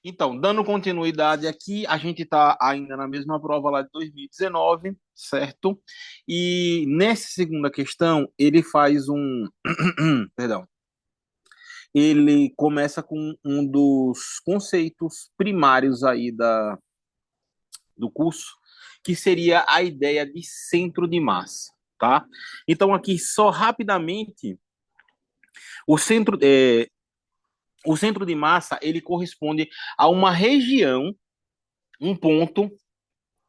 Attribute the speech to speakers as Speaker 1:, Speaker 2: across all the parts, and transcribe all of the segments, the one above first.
Speaker 1: Então, dando continuidade aqui, a gente está ainda na mesma prova lá de 2019, certo? E nessa segunda questão, ele faz um. Perdão. Ele começa com um dos conceitos primários aí do curso, que seria a ideia de centro de massa, tá? Então, aqui, só rapidamente, o centro, o centro de massa, ele corresponde a uma região, um ponto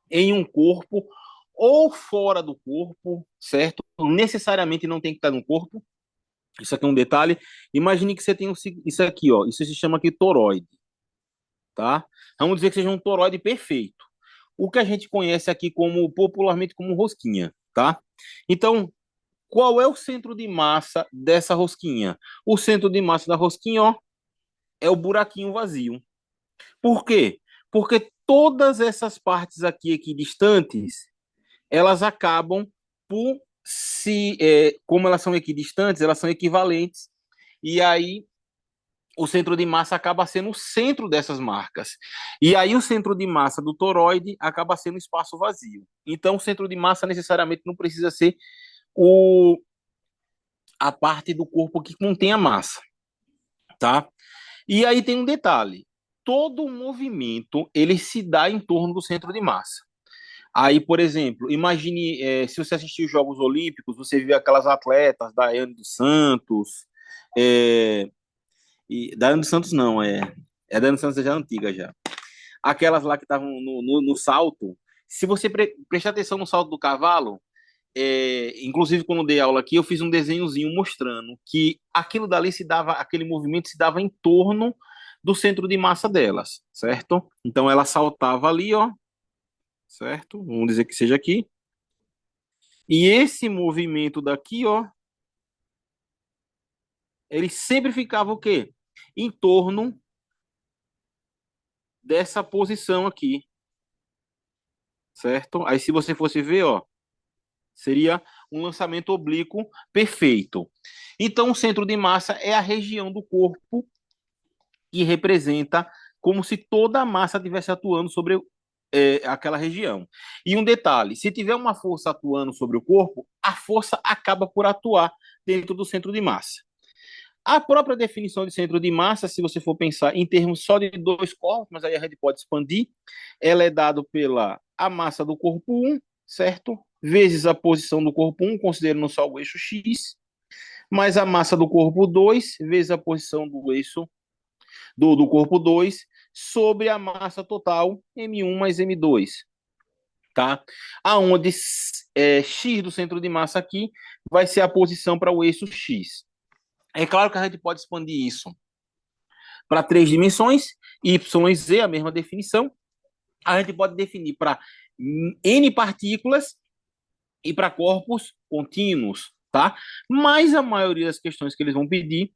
Speaker 1: em um corpo ou fora do corpo, certo? Necessariamente não tem que estar no corpo. Isso aqui é um detalhe. Imagine que você tem isso aqui, ó. Isso se chama aqui toroide, tá? Vamos dizer que seja um toroide perfeito. O que a gente conhece aqui como popularmente como rosquinha, tá? Então, qual é o centro de massa dessa rosquinha? O centro de massa da rosquinha, ó, é o buraquinho vazio. Por quê? Porque todas essas partes aqui equidistantes, elas acabam por se, como elas são equidistantes, elas são equivalentes, e aí o centro de massa acaba sendo o centro dessas marcas. E aí o centro de massa do toroide acaba sendo o espaço vazio. Então o centro de massa necessariamente não precisa ser o, a parte do corpo que contém a massa, tá? E aí tem um detalhe, todo o movimento ele se dá em torno do centro de massa. Aí, por exemplo, imagine se você assistir os Jogos Olímpicos, você vê aquelas atletas, Daiane dos Santos, é, Daiane dos Santos não, Daiane dos Santos é já antiga já. Aquelas lá que estavam no salto, se você prestar atenção no salto do cavalo, inclusive quando dei aula aqui, eu fiz um desenhozinho mostrando que aquilo dali se dava, aquele movimento se dava em torno do centro de massa delas, certo? Então ela saltava ali, ó, certo? Vamos dizer que seja aqui. E esse movimento daqui, ó, ele sempre ficava o quê? Em torno dessa posição aqui, certo? Aí se você fosse ver, ó, seria um lançamento oblíquo perfeito. Então o centro de massa é a região do corpo que representa como se toda a massa estivesse atuando sobre aquela região. E um detalhe: se tiver uma força atuando sobre o corpo, a força acaba por atuar dentro do centro de massa. A própria definição de centro de massa, se você for pensar em termos só de dois corpos, mas aí a gente pode expandir, ela é dada pela a massa do corpo 1, certo? Vezes a posição do corpo 1, considerando só o eixo X, mais a massa do corpo 2, vezes a posição do eixo do corpo 2 sobre a massa total M1 mais M2, tá? Aonde X do centro de massa aqui vai ser a posição para o eixo X. É claro que a gente pode expandir isso para três dimensões, Y e Z, a mesma definição. A gente pode definir para N partículas e para corpos contínuos, tá? Mas a maioria das questões que eles vão pedir,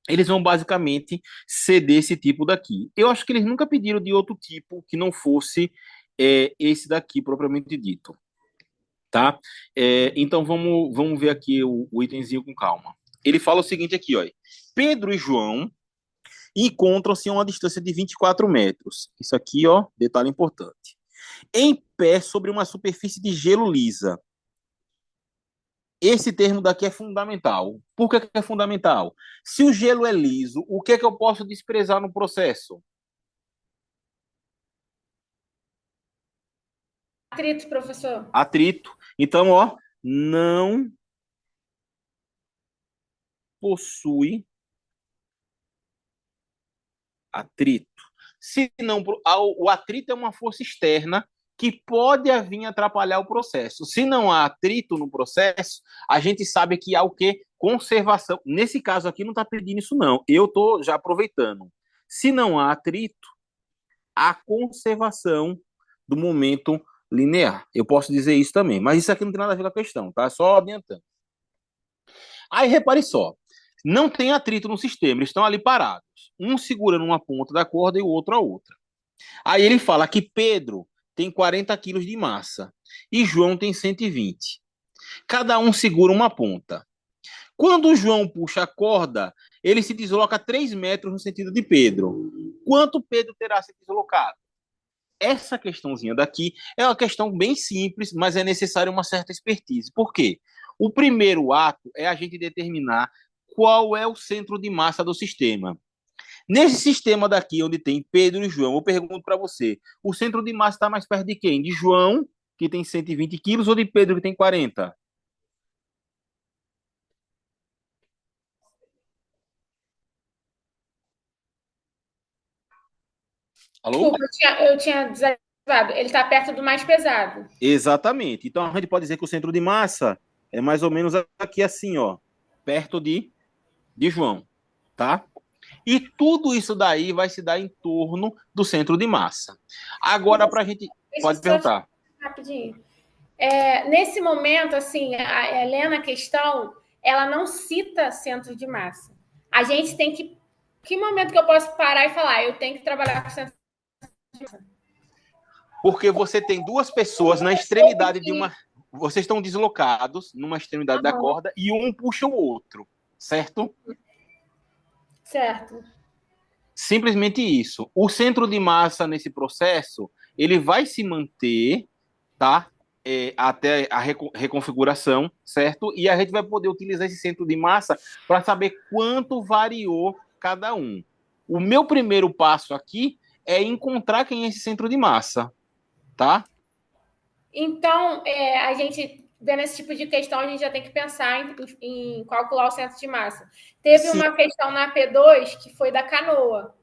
Speaker 1: eles vão basicamente ser desse tipo daqui. Eu acho que eles nunca pediram de outro tipo que não fosse esse daqui propriamente dito, tá? Então vamos ver aqui o itemzinho com calma. Ele fala o seguinte aqui, ó. Pedro e João encontram-se a uma distância de 24 metros. Isso aqui, ó, detalhe importante. Em pé sobre uma superfície de gelo lisa. Esse termo daqui é fundamental. Por que é fundamental? Se o gelo é liso, o que é que eu posso desprezar no processo?
Speaker 2: Atrito, professor.
Speaker 1: Atrito. Então, ó, não possui atrito. Se não, o atrito é uma força externa que pode vir atrapalhar o processo. Se não há atrito no processo, a gente sabe que há o quê? Conservação. Nesse caso aqui não está pedindo isso não. Eu estou já aproveitando. Se não há atrito, há conservação do momento linear. Eu posso dizer isso também, mas isso aqui não tem nada a ver com a questão, tá? Só adiantando. Aí repare só, não tem atrito no sistema, eles estão ali parados, um segurando uma ponta da corda e o outro a outra. Aí ele fala que Pedro tem 40 quilos de massa e João tem 120. Cada um segura uma ponta. Quando o João puxa a corda, ele se desloca 3 metros no sentido de Pedro. Quanto Pedro terá se deslocado? Essa questãozinha daqui é uma questão bem simples, mas é necessária uma certa expertise. Por quê? O primeiro ato é a gente determinar qual é o centro de massa do sistema. Nesse sistema daqui, onde tem Pedro e João, eu pergunto para você, o centro de massa está mais perto de quem? De João, que tem 120 quilos, ou de Pedro, que tem 40? Alô?
Speaker 2: Desculpa, eu tinha desativado. Ele está perto do mais pesado.
Speaker 1: Exatamente. Então, a gente pode dizer que o centro de massa é mais ou menos aqui assim, ó, perto de João, tá? E tudo isso daí vai se dar em torno do centro de massa. Agora, para a gente...
Speaker 2: Deixa eu
Speaker 1: Pode
Speaker 2: só te
Speaker 1: perguntar.
Speaker 2: rapidinho. Nesse momento, assim, a Helena, a questão, ela não cita centro de massa. A gente tem que. Que momento que eu posso parar e falar? Eu tenho que trabalhar com centro de massa.
Speaker 1: Porque você tem duas pessoas na extremidade de uma... Vocês estão deslocados numa extremidade da corda e um puxa o outro, certo?
Speaker 2: Certo.
Speaker 1: Simplesmente isso. O centro de massa nesse processo, ele vai se manter, tá? Até a reconfiguração, certo? E a gente vai poder utilizar esse centro de massa para saber quanto variou cada um. O meu primeiro passo aqui é encontrar quem é esse centro de massa, tá?
Speaker 2: Então, a gente, vendo esse tipo de questão, a gente já tem que pensar em calcular o centro de massa. Teve
Speaker 1: Sim.
Speaker 2: uma questão na P2 que foi da canoa.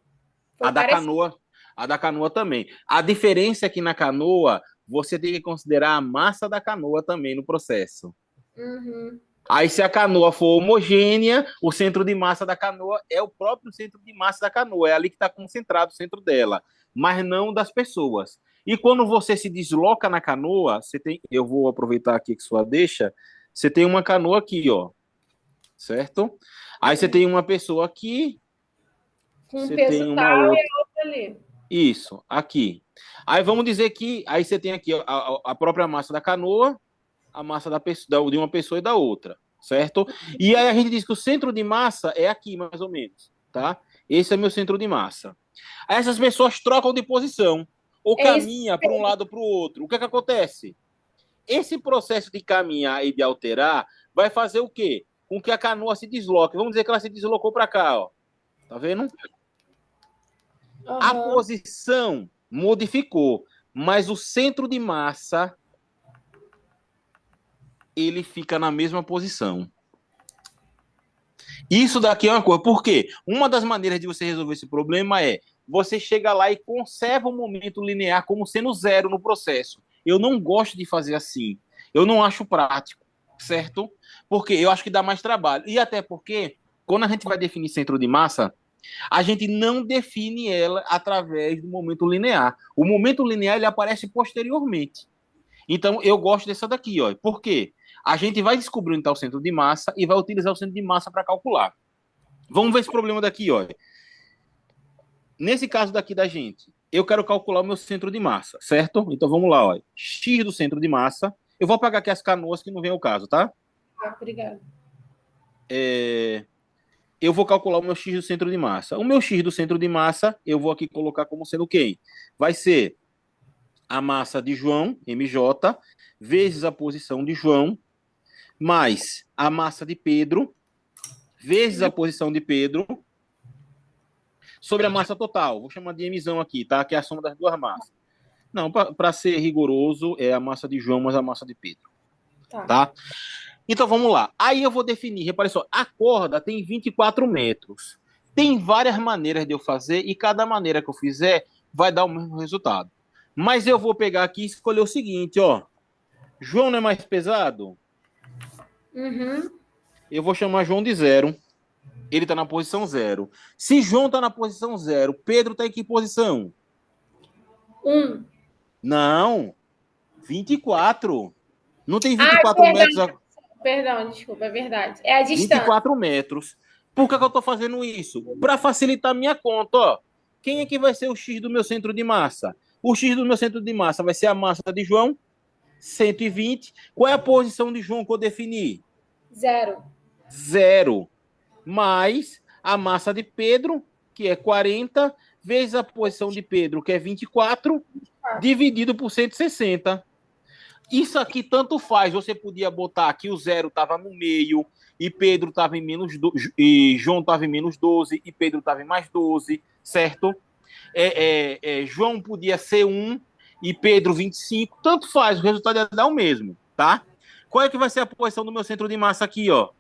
Speaker 2: Foi
Speaker 1: A da
Speaker 2: parecido.
Speaker 1: canoa, a da canoa também. A diferença é que na canoa você tem que considerar a massa da canoa também no processo.
Speaker 2: Uhum.
Speaker 1: Aí, se a canoa for homogênea, o centro de massa da canoa é o próprio centro de massa da canoa, é ali que está concentrado o centro dela, mas não das pessoas. E quando você se desloca na canoa, você tem, eu vou aproveitar aqui que sua deixa, você tem uma canoa aqui, ó, certo? Aí você tem uma pessoa aqui,
Speaker 2: Com um
Speaker 1: você
Speaker 2: peso
Speaker 1: tem uma
Speaker 2: tal e
Speaker 1: outra,
Speaker 2: a outra ali.
Speaker 1: isso, aqui. Aí vamos dizer que aí você tem aqui a própria massa da canoa, a massa da pessoa, de uma pessoa e da outra, certo? E aí a gente diz que o centro de massa é aqui, mais ou menos, tá? Esse é meu centro de massa. Aí essas pessoas trocam de posição, ou
Speaker 2: É isso.
Speaker 1: caminha para um lado ou para o outro. O que é que acontece? Esse processo de caminhar e de alterar vai fazer o quê? Com que a canoa se desloque. Vamos dizer que ela se deslocou para cá, ó. Tá vendo? A
Speaker 2: Uhum.
Speaker 1: posição modificou, mas o centro de massa ele fica na mesma posição. Isso daqui é uma coisa. Por quê? Uma das maneiras de você resolver esse problema é você chega lá e conserva o momento linear como sendo zero no processo. Eu não gosto de fazer assim. Eu não acho prático, certo? Porque eu acho que dá mais trabalho. E até porque, quando a gente vai definir centro de massa, a gente não define ela através do momento linear. O momento linear ele aparece posteriormente. Então, eu gosto dessa daqui, ó. Por quê? A gente vai descobrir onde está o centro de massa e vai utilizar o centro de massa para calcular. Vamos ver esse problema daqui, ó. Nesse caso daqui da gente, eu quero calcular o meu centro de massa, certo? Então vamos lá, ó. X do centro de massa. Eu vou apagar aqui as canoas que não vem ao caso, tá?
Speaker 2: Obrigada.
Speaker 1: Eu vou calcular o meu X do centro de massa. O meu X do centro de massa, eu vou aqui colocar como sendo quem? Vai ser a massa de João, MJ, vezes a posição de João, mais a massa de Pedro, vezes a posição de Pedro, sobre a massa total. Vou chamar de Mzão aqui, tá? Que é a soma das duas massas. Não, para ser rigoroso, é a massa de João mais a massa de Pedro. Tá? Então vamos lá. Aí eu vou definir. Repare só, a corda tem 24 metros. Tem várias maneiras de eu fazer e cada maneira que eu fizer vai dar o mesmo resultado. Mas eu vou pegar aqui e escolher o seguinte, ó. João não é mais pesado?
Speaker 2: Uhum.
Speaker 1: Eu vou chamar João de zero. Ele está na posição zero. Se João está na posição zero, Pedro está em que posição? Não, 24. Não tem 24 metros.
Speaker 2: Perdão, desculpa, é verdade. É a distância.
Speaker 1: 24 metros. Por que eu estou fazendo isso? Para facilitar a minha conta. Ó. Quem é que vai ser o X do meu centro de massa? O X do meu centro de massa vai ser a massa de João, 120. Qual é a posição de João que eu defini?
Speaker 2: Zero.
Speaker 1: Zero. Mais a massa de Pedro, que é 40, vezes a posição de Pedro, que é 24, dividido por 160. Isso aqui tanto faz. Você podia botar que o zero estava no meio, e Pedro estava em menos 12, e João estava em menos 12, e Pedro estava em mais 12, certo? João podia ser 1 e Pedro 25, tanto faz, o resultado ia dar o mesmo, tá? Qual é que vai ser a posição do meu centro de massa aqui, ó?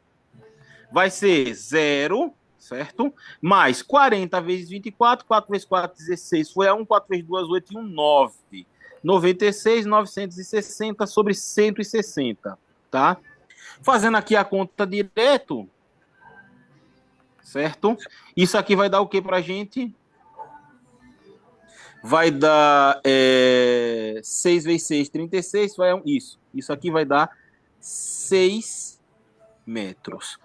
Speaker 1: Vai ser 0, certo? Mais 40 vezes 24, 4 vezes 4, 16, foi a 1, 4 vezes 2, 8 e 1, 9. 96,960 sobre 160, tá? Fazendo aqui a conta direto, certo? Isso aqui vai dar o que pra gente? Vai dar 6 vezes 6, 36. Isso aqui vai dar 6 metros.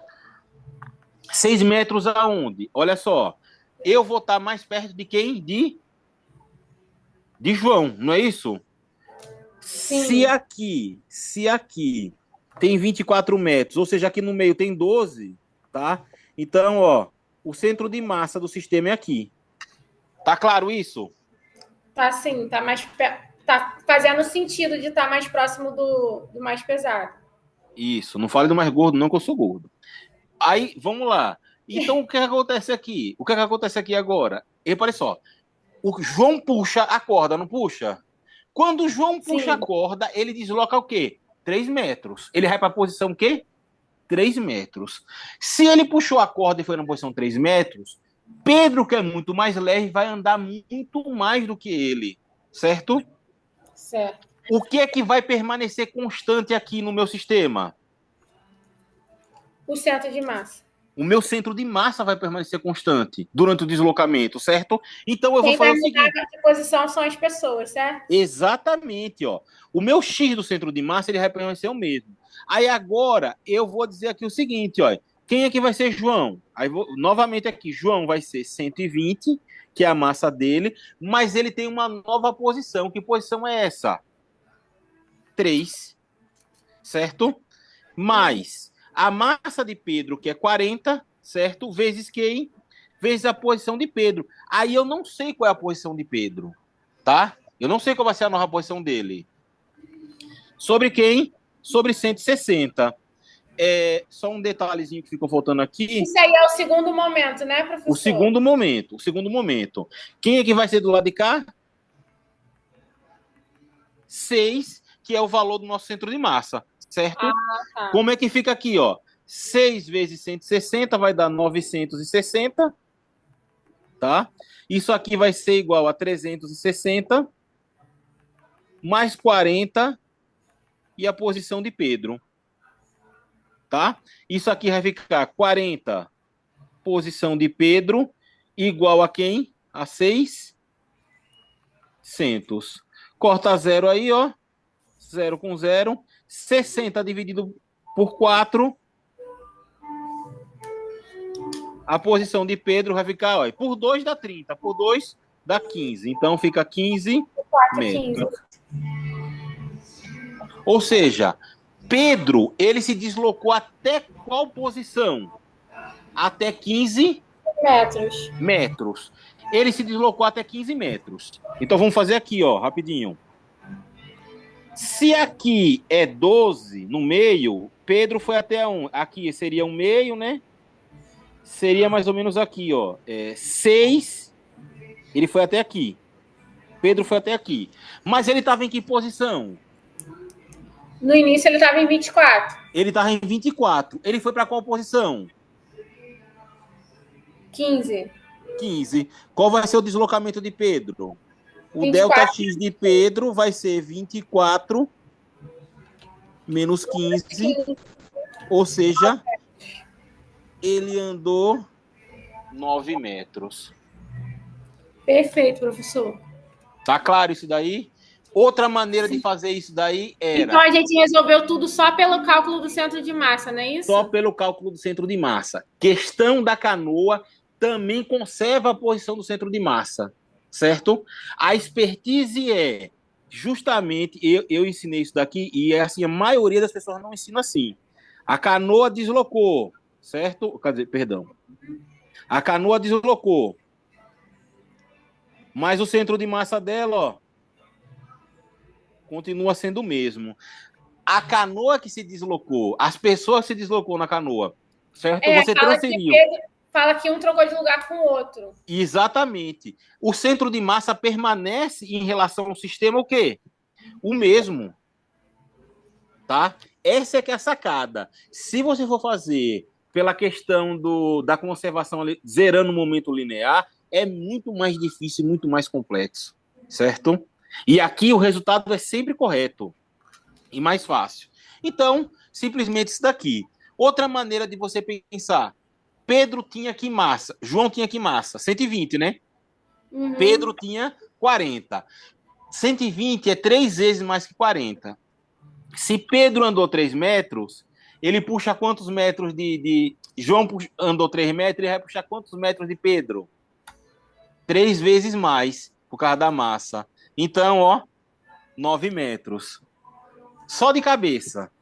Speaker 1: 6 metros aonde? Olha só. Eu vou estar mais perto de quem? De João, não é isso? Sim. Se aqui tem 24 metros, ou seja, aqui no meio tem 12, tá? Então, ó, o centro de massa do sistema é aqui. Tá claro isso?
Speaker 2: Tá sim, tá fazendo sentido de estar mais próximo do mais pesado.
Speaker 1: Isso, não fale do mais gordo, não, que eu sou gordo. Aí, vamos lá. Então, o que acontece aqui? O que acontece aqui agora? Repare só. O João puxa a corda, não puxa? Quando o João puxa a corda, ele desloca o quê? 3 metros. Ele vai para a posição o quê? 3 metros. Se ele puxou a corda e foi na posição 3 metros, Pedro, que é muito mais leve, vai andar muito mais do que ele. Certo?
Speaker 2: Certo.
Speaker 1: O que é que vai permanecer constante aqui no meu sistema?
Speaker 2: O centro de massa.
Speaker 1: O meu centro de massa vai permanecer constante durante o deslocamento, certo? Então eu vou fazer o seguinte.
Speaker 2: Quem vai mudar de posição são as pessoas, certo?
Speaker 1: Exatamente, ó. O meu X do centro de massa ele vai permanecer o mesmo. Aí agora eu vou dizer aqui o seguinte, ó. Quem é que vai ser João? Aí novamente aqui, João vai ser 120, que é a massa dele, mas ele tem uma nova posição. Que posição é essa? 3, certo? Mais a massa de Pedro, que é 40, certo? Vezes quem? Vezes a posição de Pedro. Aí eu não sei qual é a posição de Pedro, tá? Eu não sei qual vai ser a nova posição dele. Sobre quem? Sobre 160. Só um detalhezinho que ficou faltando aqui.
Speaker 2: Isso aí é o segundo momento, né, professor?
Speaker 1: O segundo momento. Quem é que vai ser do lado de cá? 6, que é o valor do nosso centro de massa, certo?
Speaker 2: Tá.
Speaker 1: Como é que fica aqui, ó? 6 vezes 160 vai dar 960, tá? Isso aqui vai ser igual a 360, mais 40 e a posição de Pedro, tá? Isso aqui vai ficar 40, posição de Pedro, igual a quem? A 600. Corta 0 aí, ó. 0 com 0. 60 dividido por 4. A posição de Pedro vai ficar, ó, por 2 dá 30, por 2 dá 15. Então fica 15 metros. 15. Ou seja, Pedro, ele se deslocou até qual posição? Até 15 metros. Ele se deslocou até 15 metros. Então vamos fazer aqui, ó, rapidinho. Se aqui é 12 no meio, Pedro foi até 1. Aqui seria um meio, né? Seria mais ou menos aqui, ó. 6. Ele foi até aqui. Pedro foi até aqui. Mas ele estava em que posição?
Speaker 2: No início ele estava em 24.
Speaker 1: Ele estava em 24. Ele foi para qual posição?
Speaker 2: 15.
Speaker 1: 15. Qual vai ser o deslocamento de Pedro? O 24. Delta X de Pedro vai ser 24 menos 15. Ou seja, ele andou 9 metros.
Speaker 2: Perfeito, professor.
Speaker 1: Tá claro isso daí? Outra maneira de fazer isso daí era...
Speaker 2: Então a gente resolveu tudo só pelo cálculo do centro de massa, não é isso?
Speaker 1: Só pelo cálculo do centro de massa. Questão da canoa também conserva a posição do centro de massa, certo? A expertise é justamente... Eu ensinei isso daqui e é assim, a maioria das pessoas não ensina assim. A canoa deslocou, certo? Quer dizer, perdão. A canoa deslocou. Mas o centro de massa dela, ó, continua sendo o mesmo. A canoa que se deslocou, as pessoas que se deslocou na canoa, certo? Você transferiu.
Speaker 2: Fala que um trocou de lugar com o outro.
Speaker 1: Exatamente. O centro de massa permanece em relação ao sistema o quê? O mesmo. Tá? Essa é que é a sacada. Se você for fazer pela questão da conservação zerando o momento linear, é muito mais difícil, muito mais complexo, certo? E aqui o resultado é sempre correto e mais fácil. Então, simplesmente isso daqui. Outra maneira de você pensar, Pedro tinha que massa, João tinha que massa, 120, né?
Speaker 2: Uhum.
Speaker 1: Pedro tinha 40. 120 é 3 vezes mais que 40. Se Pedro andou 3 metros, ele puxa quantos metros de... João andou 3 metros, ele vai puxar quantos metros de Pedro? 3 vezes mais, por causa da massa. Então, ó, 9 metros. Só de cabeça.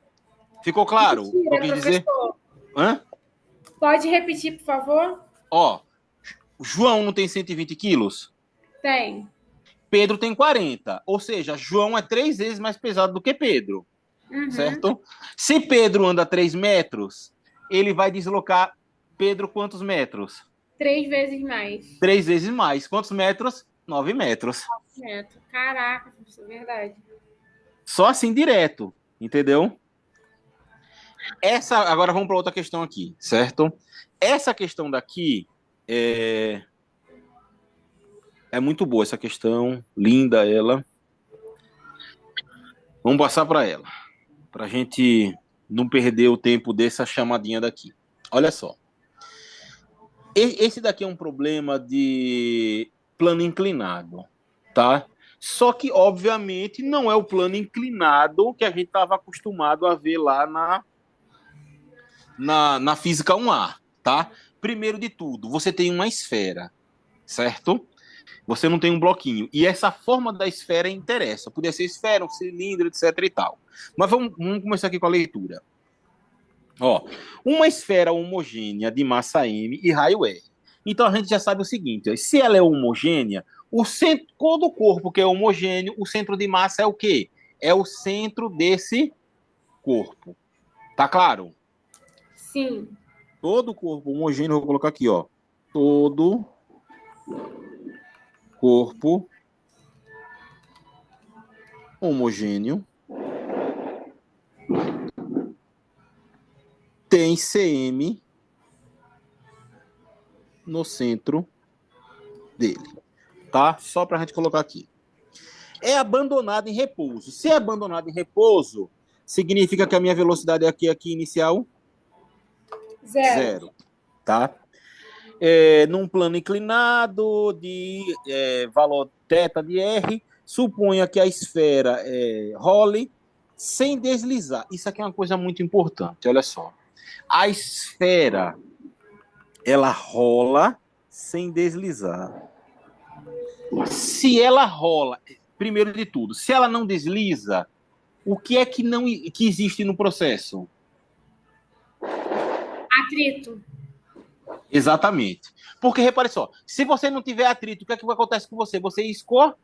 Speaker 1: Ficou claro o que eu quis dizer? Hã?
Speaker 2: Pode repetir, por favor?
Speaker 1: Ó, João não tem 120 quilos?
Speaker 2: Tem.
Speaker 1: Pedro tem 40. Ou seja, João é 3 vezes mais pesado do que Pedro.
Speaker 2: Uhum.
Speaker 1: Certo? Se Pedro anda 3 metros, ele vai deslocar Pedro quantos metros?
Speaker 2: 3 vezes mais.
Speaker 1: 3 vezes mais. Quantos metros? 9 metros.
Speaker 2: 9 metros. Caraca, isso é verdade.
Speaker 1: Só assim direto, entendeu? Agora vamos para outra questão aqui, certo? Essa questão daqui é muito boa, essa questão, linda ela. Vamos passar para ela, para a gente não perder o tempo dessa chamadinha daqui. Olha só. Esse daqui é um problema de plano inclinado, tá? Só que, obviamente, não é o plano inclinado que a gente estava acostumado a ver lá na Física 1A, tá? Primeiro de tudo, você tem uma esfera, certo? Você não tem um bloquinho. E essa forma da esfera interessa. Podia ser esfera, um cilindro, etc e tal. Mas vamos começar aqui com a leitura. Ó, uma esfera homogênea de massa M e raio R. Então a gente já sabe o seguinte: ó, se ela é homogênea, o centro, todo corpo que é homogêneo, o centro de massa é o quê? É o centro desse corpo. Tá claro?
Speaker 2: Sim.
Speaker 1: Todo corpo homogêneo, vou colocar aqui, ó. Todo corpo homogêneo tem CM no centro dele, tá? Só para a gente colocar aqui. É abandonado em repouso. Se é abandonado em repouso, significa que a minha velocidade aqui inicial? Zero. Tá? Num plano inclinado de valor θ de R, suponha que a esfera role sem deslizar. Isso aqui é uma coisa muito importante, olha só. A esfera, ela rola sem deslizar. Se ela rola, primeiro de tudo, se ela não desliza, o que é que existe no processo?
Speaker 2: Atrito.
Speaker 1: Exatamente. Porque, repare só, se você não tiver atrito, o que é que acontece com você? Você
Speaker 2: escorrega,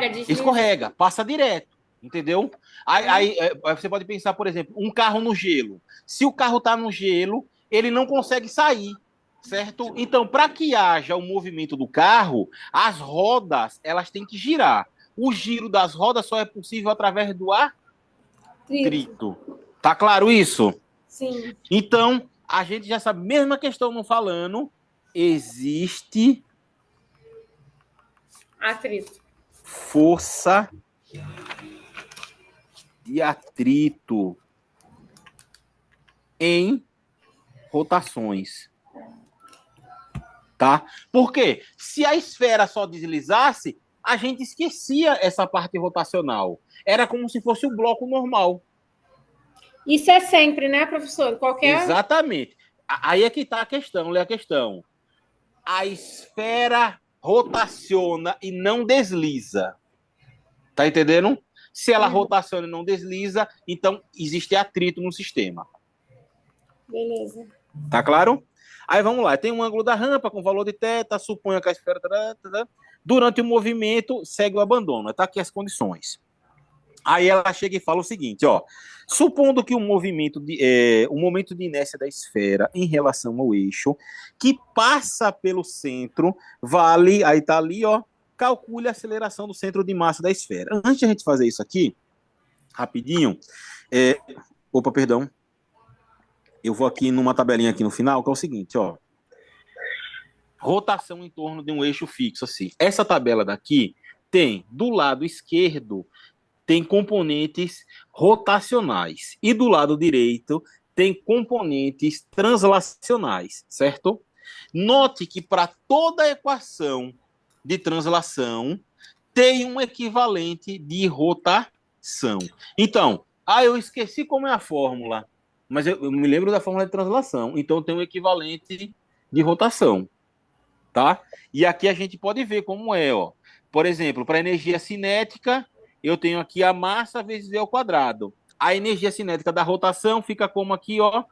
Speaker 2: desliza.
Speaker 1: Escorrega, passa direto, entendeu? Aí você pode pensar, por exemplo, um carro no gelo. Se o carro está no gelo, ele não consegue sair, certo? Então, para que haja o movimento do carro, as rodas, elas têm que girar. O giro das rodas só é possível através do atrito. Tá claro isso?
Speaker 2: Sim.
Speaker 1: Então, a gente já sabe, mesmo a questão não falando, existe
Speaker 2: atrito.
Speaker 1: Força de atrito em rotações. Tá? Por quê? Se a esfera só deslizasse, a gente esquecia essa parte rotacional. Era como se fosse o bloco normal.
Speaker 2: Isso é sempre, né, professor?
Speaker 1: Exatamente. Aí é que está a questão, lê a questão. A esfera rotaciona e não desliza. Tá entendendo? Se ela rotaciona e não desliza, então existe atrito no sistema.
Speaker 2: Beleza.
Speaker 1: Tá claro? Aí vamos lá, tem um ângulo da rampa com valor de θ, suponha que a esfera... Durante o movimento, segue o abandono. Tá aqui as condições. Aí ela chega e fala o seguinte, ó. Supondo que o momento de inércia da esfera em relação ao eixo, que passa pelo centro, vale, aí tá ali, ó, calcule a aceleração do centro de massa da esfera. Antes de a gente fazer isso aqui, rapidinho, opa, perdão, eu vou aqui numa tabelinha aqui no final, que é o seguinte, ó. Rotação em torno de um eixo fixo, assim. Essa tabela daqui tem, do lado esquerdo, tem componentes rotacionais. E do lado direito, tem componentes translacionais, certo? Note que para toda equação de translação, tem um equivalente de rotação. Então, eu esqueci como é a fórmula, mas eu me lembro da fórmula de translação. Então, tem um equivalente de rotação, tá? E aqui a gente pode ver como é, ó. Por exemplo, para energia cinética, eu tenho aqui a massa vezes V ao quadrado. A energia cinética da rotação fica como aqui, ó,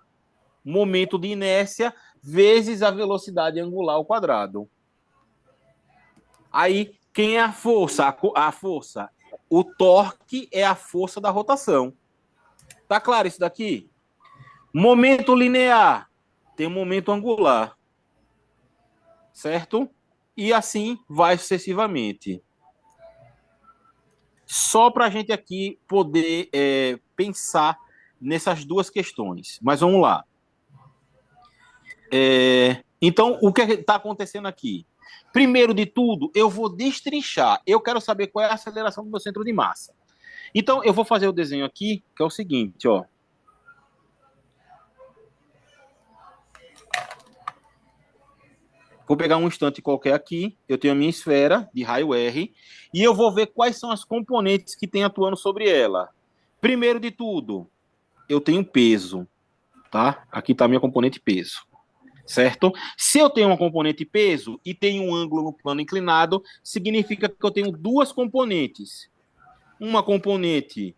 Speaker 1: momento de inércia vezes a velocidade angular ao quadrado. Aí, quem é a força? A força. O torque é a força da rotação. Tá claro isso daqui? Momento linear tem um momento angular. Certo? E assim vai sucessivamente. Só para a gente aqui poder pensar nessas duas questões. Mas vamos lá. Então, o que está acontecendo aqui? Primeiro de tudo, eu vou destrinchar. Eu quero saber qual é a aceleração do meu centro de massa. Então, eu vou fazer o desenho aqui, que é o seguinte, ó. Vou pegar um instante qualquer aqui, eu tenho a minha esfera de raio R, e eu vou ver quais são as componentes que tem atuando sobre ela. Primeiro de tudo, eu tenho peso, tá? Aqui está a minha componente peso, certo? Se eu tenho uma componente peso e tenho um ângulo no plano inclinado, significa que eu tenho duas componentes. Uma componente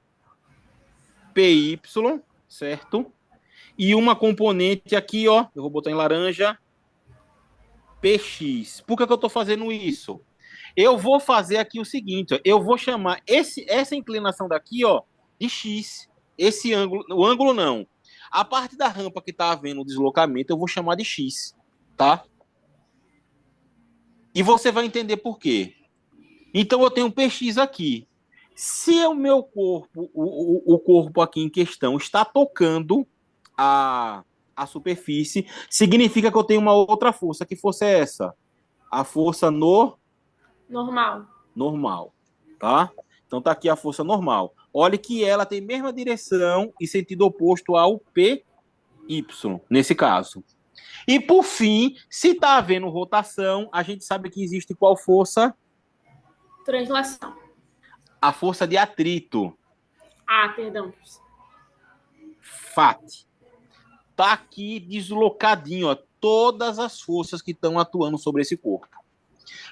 Speaker 1: PY, certo? E uma componente aqui, ó, eu vou botar em laranja, PX. Por que eu estou fazendo isso? Eu vou fazer aqui o seguinte, ó, eu vou chamar essa inclinação daqui, ó, de X. Esse ângulo, o ângulo não. A parte da rampa que está havendo o deslocamento, eu vou chamar de X, tá? E você vai entender por quê. Então eu tenho um PX aqui. Se o meu corpo, o corpo aqui em questão está tocando a superfície, significa que eu tenho uma outra força. Que força é essa? A força normal, tá? Então tá aqui a força normal. Olhe que ela tem mesma direção e sentido oposto ao PY, nesse caso. E por fim, se está havendo rotação, a gente sabe que existe qual força?
Speaker 2: Translação.
Speaker 1: A força de atrito.
Speaker 2: Perdão.
Speaker 1: FAT. Tá aqui deslocadinho, ó, todas as forças que estão atuando sobre esse corpo.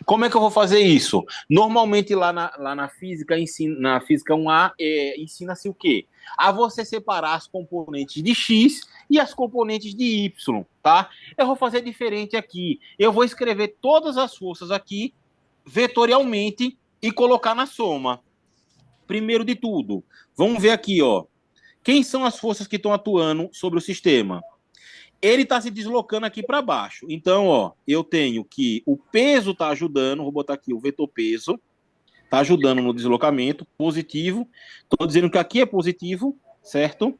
Speaker 1: Como é que eu vou fazer isso? Normalmente lá na física, na física 1A, ensina-se o quê? A você separar as componentes de X e as componentes de Y, tá? Eu vou fazer diferente aqui. Eu vou escrever todas as forças aqui vetorialmente e colocar na soma. Primeiro de tudo, vamos ver aqui, ó. Quem são as forças que estão atuando sobre o sistema? Ele está se deslocando aqui para baixo. Então, ó, eu tenho que o peso está ajudando, vou botar aqui o vetor peso, está ajudando no deslocamento, positivo. Estou dizendo que aqui é positivo, certo?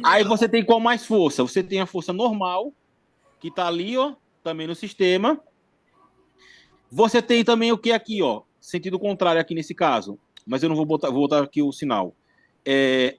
Speaker 1: Aí você tem qual mais força? Você tem a força normal, que está ali, ó, também no sistema. Você tem também o que aqui, ó, sentido contrário aqui nesse caso, mas eu não vou botar aqui o sinal.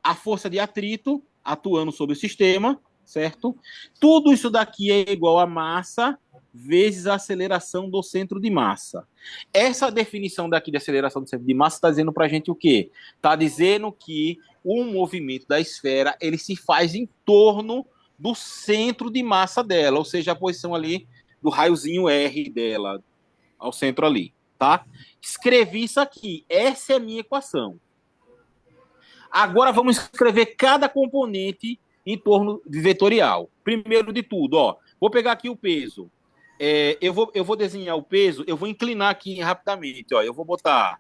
Speaker 1: A força de atrito atuando sobre o sistema, certo? Tudo isso daqui é igual a massa vezes a aceleração do centro de massa. Essa definição daqui de aceleração do centro de massa está dizendo para a gente o quê? Está dizendo que o movimento da esfera ele se faz em torno do centro de massa dela, ou seja, a posição ali do raiozinho R dela, ao centro ali, tá? Escrevi isso aqui. Essa é a minha equação. Agora vamos escrever cada componente em torno de vetorial. Primeiro de tudo, ó, Vou pegar aqui o peso. Eu vou desenhar o peso, eu vou inclinar aqui rapidamente. Ó, eu vou botar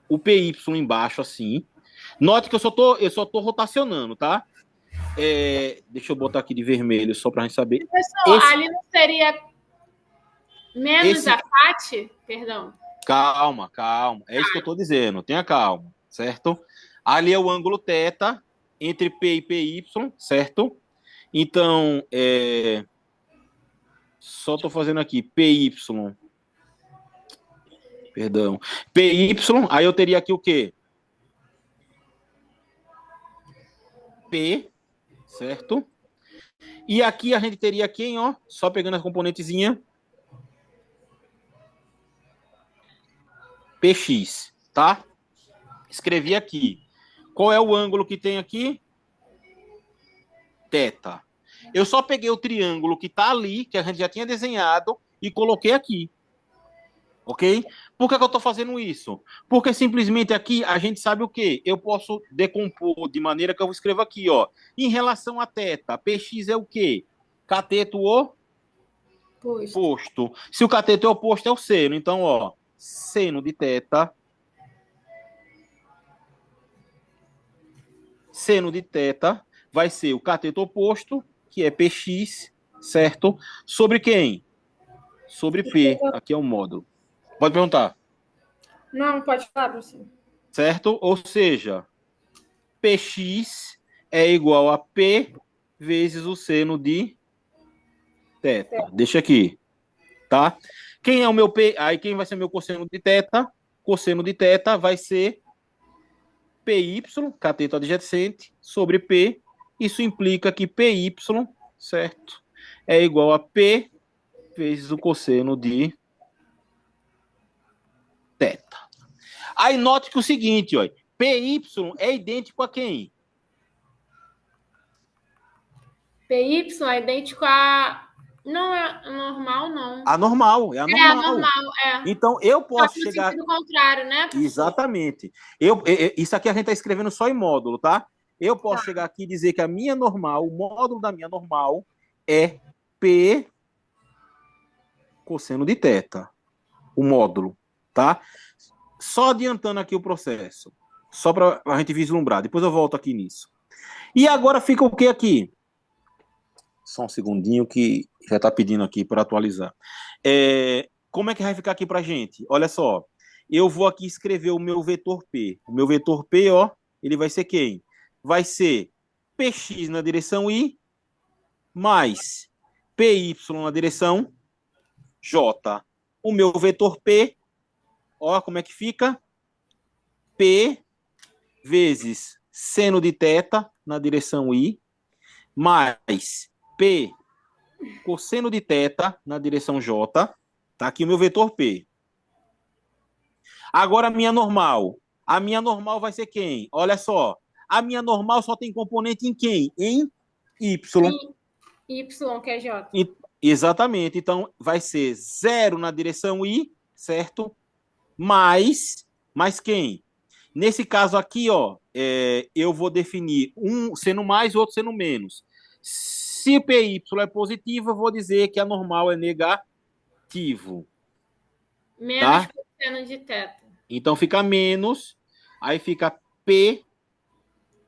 Speaker 1: o PY embaixo, assim. Note que eu só tô rotacionando, tá? Deixa eu botar aqui de vermelho só para a gente saber.
Speaker 2: Professor,
Speaker 1: Esse,
Speaker 2: ali não seria menos
Speaker 1: esse,
Speaker 2: a FAT? Perdão.
Speaker 1: calma, calma. É isso que eu tô dizendo. Tenha calma, certo? Ali é o ângulo θ entre P e PY, certo? Então, só tô fazendo aqui PY, perdão. PY, aí eu teria aqui o quê? P, certo? E aqui a gente teria quem, ó, só pegando a componentezinha, PX, tá? Escrevi aqui. Qual é o ângulo que tem aqui? Θ. Eu só peguei o triângulo que está ali, que a gente já tinha desenhado, e coloquei aqui. Ok? Por que eu estou fazendo isso? Porque simplesmente aqui a gente sabe o quê? Eu posso decompor de maneira que eu escrevo aqui, ó. Em relação a θ, px é o quê? Cateto oposto. Se o cateto é oposto, é o seno. Então, ó, seno de θ, seno de θ vai ser o cateto oposto, que é px, certo? Sobre quem? Sobre P. Aqui é o módulo. Pode perguntar.
Speaker 2: Não, pode falar, professor.
Speaker 1: Certo? Ou seja, Px é igual a P vezes o seno de θ. Deixa aqui, tá? Quem é o meu P? Aí quem vai ser meu cosseno de θ? Cosseno de θ vai ser PY, cateto adjacente, sobre P. Isso implica que PY, certo? É igual a P vezes o cosseno de θ. Aí note que o seguinte, ó, PY é idêntico a quem?
Speaker 2: PY é idêntico a. Não é normal, não.
Speaker 1: Anormal, é
Speaker 2: É
Speaker 1: anormal.
Speaker 2: anormal, é.
Speaker 1: Então, eu
Speaker 2: Só
Speaker 1: posso
Speaker 2: que no
Speaker 1: chegar.
Speaker 2: sentido contrário, né, professor?
Speaker 1: Exatamente. Isso aqui a gente está escrevendo só em módulo, tá? Eu
Speaker 2: Tá.
Speaker 1: posso chegar aqui e dizer que a minha normal, o módulo da minha normal, é P cosseno de θ. O módulo, tá? Só adiantando aqui o processo. Só para a gente vislumbrar. Depois eu volto aqui nisso. E agora fica o que aqui? Só um segundinho que já está pedindo aqui para atualizar. Como é que vai ficar aqui para gente? Olha só, eu vou aqui escrever o meu vetor P. O meu vetor P, ó, ele vai ser quem? Vai ser Px na direção Y mais Py na direção J. O meu vetor P, ó, como é que fica? P vezes seno de θ na direção Y mais P cosseno de θ na direção J. Tá aqui o meu vetor P. Agora a minha normal. A minha normal vai ser quem? Olha só. A minha normal só tem componente em quem? Em Y.
Speaker 2: Y, que é J.
Speaker 1: E, exatamente. Então vai ser 0 na direção Y, certo? Mais quem? Nesse caso aqui, ó, eu vou definir um sendo mais e outro sendo menos. Se PY é positivo, eu vou dizer que a normal é negativo,
Speaker 2: Menos
Speaker 1: tá?
Speaker 2: cosseno de θ.
Speaker 1: Então fica menos, aí fica P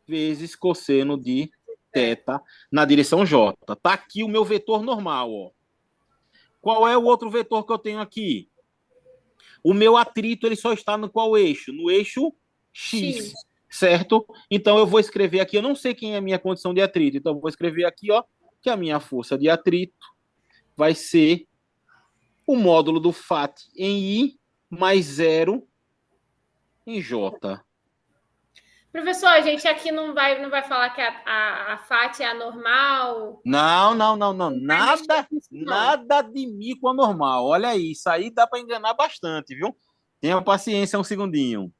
Speaker 1: vezes cosseno de θ na direção J. Tá aqui o meu vetor normal, ó. Qual é o outro vetor que eu tenho aqui? O meu atrito ele só está no qual eixo? No eixo X, certo? Então eu vou escrever aqui, eu não sei quem é a minha condição de atrito, então eu vou escrever aqui, ó, que a minha força de atrito vai ser o módulo do FAT em I mais 0 em J.
Speaker 2: Professor, a gente aqui não vai falar que a FAT é anormal.
Speaker 1: Não, não, não, não.
Speaker 2: Não vai mexer
Speaker 1: Nada,
Speaker 2: com isso, não.
Speaker 1: nada de mico anormal. Olha aí, isso aí dá para enganar bastante, viu? Tenha paciência um segundinho.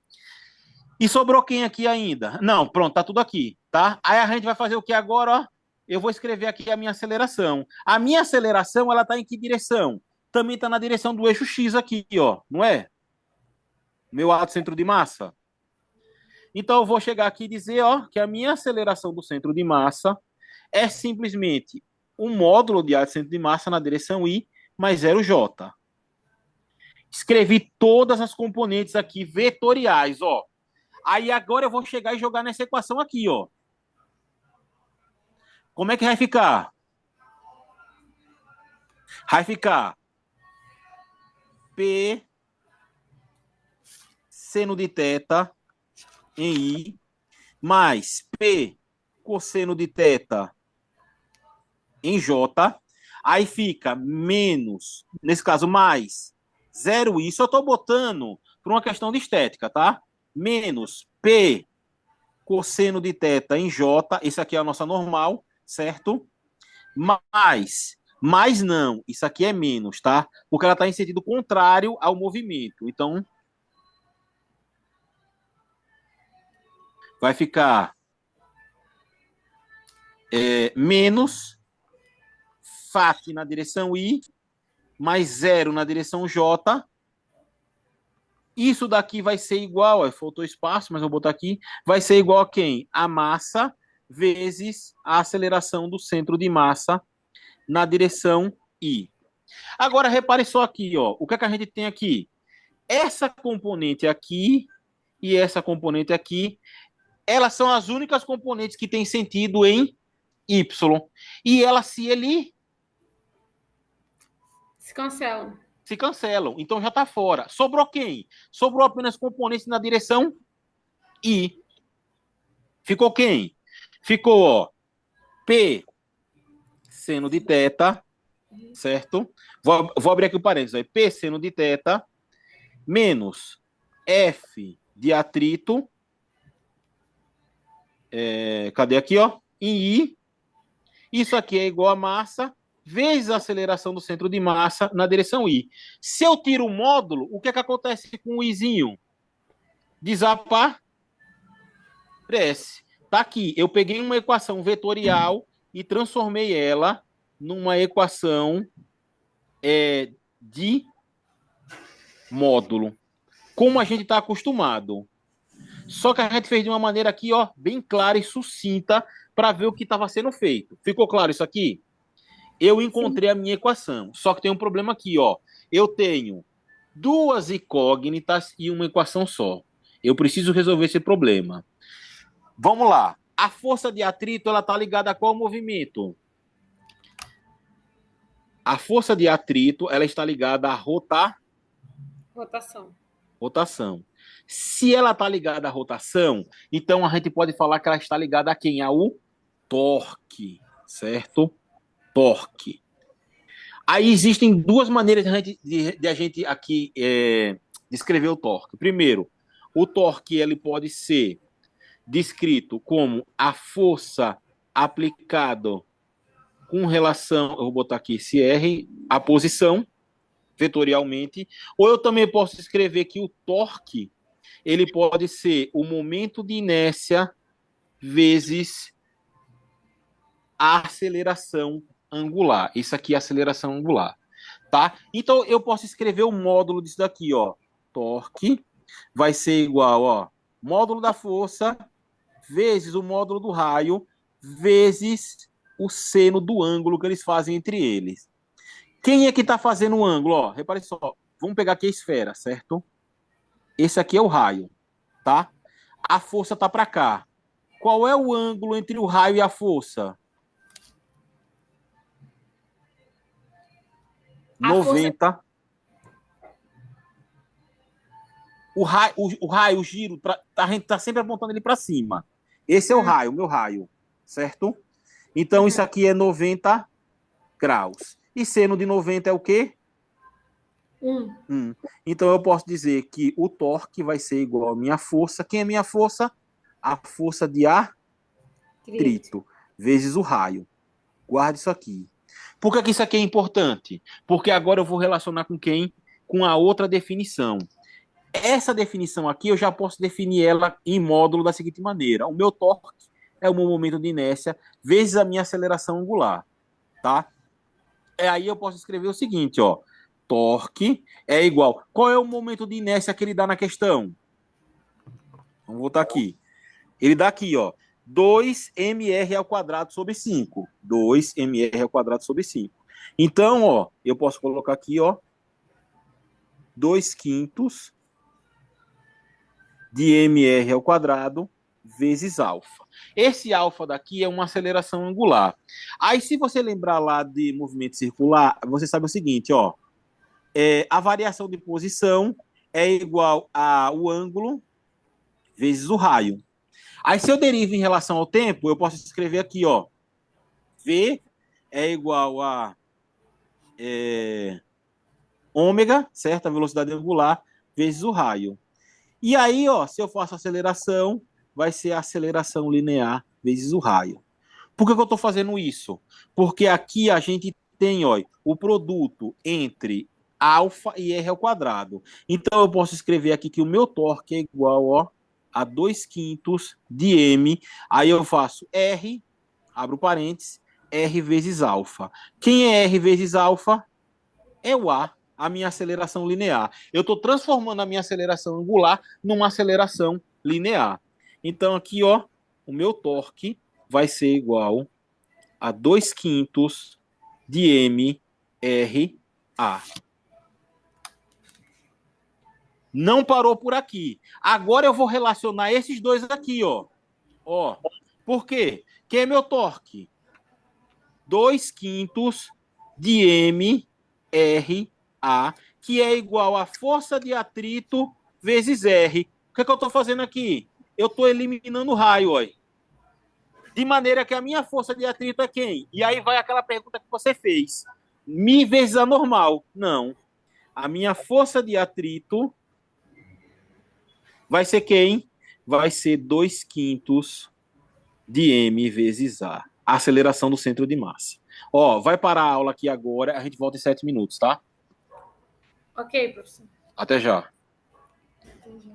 Speaker 1: E sobrou quem aqui ainda? Não, pronto, tá tudo aqui, tá? Aí a gente vai fazer o que agora, ó? Eu vou escrever aqui a minha aceleração. A minha aceleração, ela tá em que direção? Também tá na direção do eixo X aqui, ó, não é? Meu ato centro de massa. Então eu vou chegar aqui e dizer, ó, que a minha aceleração do centro de massa é simplesmente um módulo de área de centro de massa na direção I mais 0J. Escrevi todas as componentes aqui vetoriais, ó. Aí agora eu vou chegar e jogar nessa equação aqui, ó. Como é que vai ficar? Vai ficar P seno de θ em I mais P cosseno de θ em J. Aí fica menos, nesse caso, mais 0I. Só estou botando por uma questão de estética, tá? Menos P cosseno de θ em J. Isso aqui é a nossa normal, certo? Mais não, isso aqui é menos, tá? Porque ela está em sentido contrário ao movimento. Então, vai ficar menos FAT na direção I, mais 0 na direção J. Isso daqui vai ser igual, faltou espaço, mas eu vou botar aqui, vai ser igual a quem? A massa vezes a aceleração do centro de massa na direção I. Agora, repare só aqui, ó, o que é que a gente tem aqui? Essa componente aqui e essa componente aqui, elas são as únicas componentes que têm sentido em Y. E elas
Speaker 2: se cancelam.
Speaker 1: Se cancelam. Então já está fora. Sobrou quem? Sobrou apenas componentes na direção I. Ficou quem? Ficou, ó, P seno de θ, certo? Vou abrir aqui o parênteses. P seno de θ menos F de atrito. Cadê aqui, ó? Em I. Isso aqui é igual a massa vezes a aceleração do centro de massa na direção I. Se eu tiro o módulo, o que é que acontece com o Izinho? Desaparece. Tá aqui. Eu peguei uma equação vetorial e transformei ela numa equação de módulo, como a gente está acostumado. Só que a gente fez de uma maneira aqui, ó, bem clara e sucinta para ver o que estava sendo feito. Ficou claro isso aqui? Eu encontrei a minha equação. Só que tem um problema aqui, ó. Eu tenho duas incógnitas e uma equação só. Eu preciso resolver esse problema. Vamos lá. A força de atrito, ela está ligada a qual movimento? A força de atrito, ela está ligada à rotação. Se ela está ligada à rotação, então a gente pode falar que ela está ligada a quem? Ao torque, certo? Torque. Aí existem duas maneiras de a gente aqui descrever o torque. Primeiro, o torque ele pode ser descrito como a força aplicada com relação, eu vou botar aqui esse R, a posição, vetorialmente, ou eu também posso escrever que o torque ele pode ser o momento de inércia vezes a aceleração angular. Isso aqui é a aceleração angular, tá? Então eu posso escrever o módulo disso daqui, ó. Torque vai ser igual, ó, módulo da força vezes o módulo do raio vezes o seno do ângulo que eles fazem entre eles. Quem é que está fazendo o ângulo? Ó, repare só. Vamos pegar aqui a esfera, certo? Esse aqui é o raio, tá? A força está para cá. Qual é o ângulo entre o raio e a força? 90. O raio, o giro, a gente está sempre apontando ele para cima. Esse é o raio, o meu raio, certo? Então, isso aqui é 90 graus. E seno de 90 é o quê? 1. Então, eu posso dizer que o torque vai ser igual à minha força. Quem é minha força? A força de atrito vezes o raio. Guarde isso aqui. Por que isso aqui é importante? Porque agora eu vou relacionar com quem? Com a outra definição. Essa definição aqui eu já posso definir ela em módulo da seguinte maneira. O meu torque é o meu momento de inércia vezes a minha aceleração angular, tá? Aí eu posso escrever o seguinte, ó. Torque é igual. Qual é o momento de inércia que ele dá na questão? Vamos voltar aqui. Ele dá aqui, ó. 2mr ao quadrado sobre 5. 2mr ao quadrado sobre 5. Então, ó, eu posso colocar aqui, ó, 2/5 de mr ao quadrado vezes alfa. Esse alfa daqui é uma aceleração angular. Aí, se você lembrar lá de movimento circular, você sabe o seguinte, ó, a variação de posição é igual ao ângulo vezes o raio. Aí, se eu derivo em relação ao tempo, eu posso escrever aqui, ó, V é igual a ômega, certo? A velocidade angular, vezes o raio. E aí, ó, se eu faço aceleração, vai ser a aceleração linear vezes o raio. Por que eu estou fazendo isso? Porque aqui a gente tem, ó, o produto entre alfa e r ao quadrado. Então, eu posso escrever aqui que o meu torque é igual, ó, a 2/5 de m. Aí eu faço r, abro parênteses, r vezes alfa. Quem é r vezes alfa? É o a minha aceleração linear. Eu estou transformando a minha aceleração angular numa aceleração linear. Então, aqui, ó, o meu torque vai ser igual a 2/5 de mRA. Não parou por aqui. Agora eu vou relacionar esses dois aqui, ó. Ó, por quê? Quem é meu torque? 2/5 de mRA, que é igual a força de atrito vezes R. O que é que eu estou fazendo aqui? Eu estou eliminando o raio, ó. De maneira que a minha força de atrito é quem? E aí vai aquela pergunta que você fez. Mi vezes a normal. Não. A minha força de atrito vai ser quem? Vai ser 2/5 de m vezes a. A aceleração do centro de massa. Ó, vai parar a aula aqui agora, a gente volta em 7 minutos, tá?
Speaker 2: Ok, professor.
Speaker 1: Até já.
Speaker 2: Entendi.